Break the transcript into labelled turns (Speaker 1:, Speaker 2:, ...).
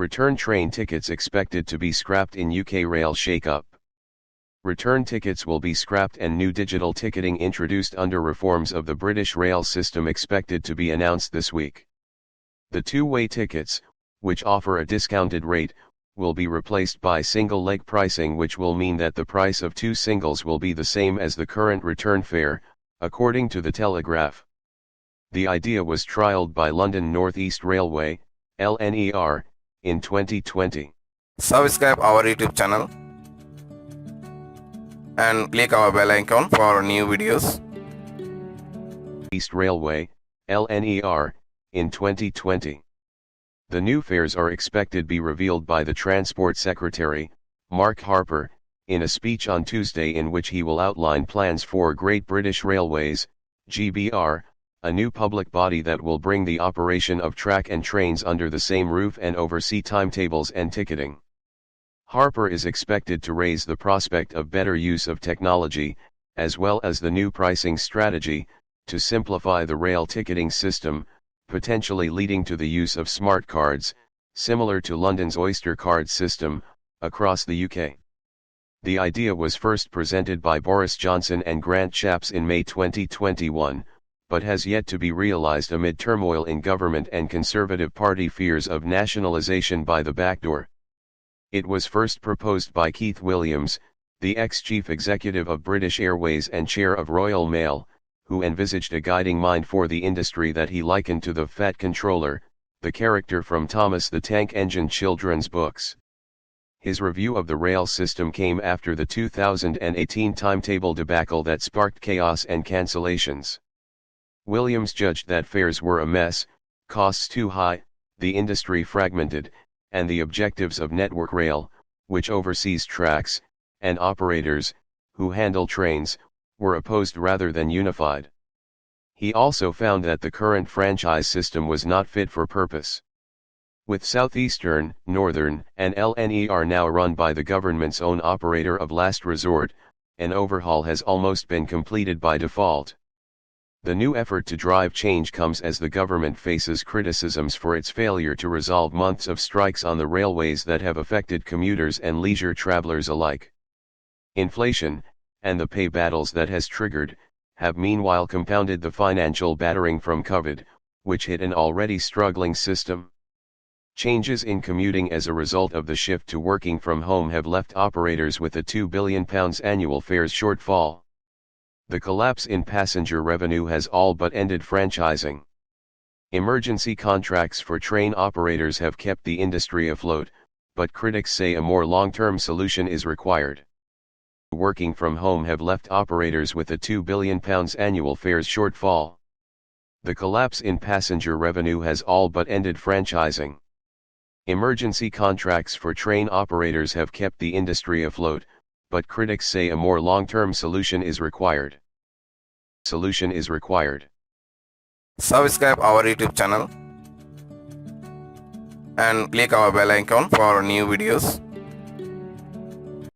Speaker 1: Return train tickets expected to be scrapped in UK rail shake-up. Return tickets will be scrapped and new digital ticketing introduced under reforms of the British rail system expected to be announced this week. The two-way tickets, which offer a discounted rate, will be replaced by single-leg pricing, which will mean that the price of two singles will be the same as the current return fare, according to The Telegraph. The idea was trialled by London North East Railway, LNER, in 2020.
Speaker 2: Subscribe our YouTube channel and click our bell icon for new videos.
Speaker 1: East Railway, LNER, in 2020. The new fares are expected to be revealed by the Transport Secretary, Mark Harper, in a speech on Tuesday in which he will outline plans for Great British Railways, GBR, a new public body that will bring the operation of track and trains under the same roof and oversee timetables and ticketing. Harper is expected to raise the prospect of better use of technology, as well as the new pricing strategy, to simplify the rail ticketing system, potentially leading to the use of smart cards, similar to London's Oyster card system, across the UK. The idea was first presented by Boris Johnson and Grant Shapps in May 2021, but has yet to be realised amid turmoil in government and Conservative Party fears of nationalisation by the back door. It was first proposed by Keith Williams, the ex-chief executive of British Airways and chair of Royal Mail, who envisaged a guiding mind for the industry that he likened to the Fat Controller, the character from Thomas the Tank Engine children's books. His review of the rail system came after the 2018 timetable debacle that sparked chaos and cancellations. Williams judged that fares were a mess, costs too high, the industry fragmented, and the objectives of Network Rail, which oversees tracks, and operators, who handle trains, were opposed rather than unified. He also found that the current franchise system was not fit for purpose. With Southeastern, Northern, and LNER now run by the government's own operator of last resort, an overhaul has almost been completed by default. The new effort to drive change comes as the government faces criticisms for its failure to resolve months of strikes on the railways that have affected commuters and leisure travelers alike. Inflation, and the pay battles that has triggered, have meanwhile compounded the financial battering from COVID, which hit an already struggling system. Changes in commuting as a result of the shift to working from home have left operators with a £2 billion annual fares shortfall. The collapse in passenger revenue has all but ended franchising. Emergency contracts for train operators have kept the industry afloat, but critics say a more long-term solution is required. Working from home have left operators with a £2 billion annual fares shortfall. The collapse in passenger revenue has all but ended franchising. Emergency contracts for train operators have kept the industry afloat, but critics say a more long-term solution is required.
Speaker 2: Subscribe our YouTube channel and click our bell icon for new videos.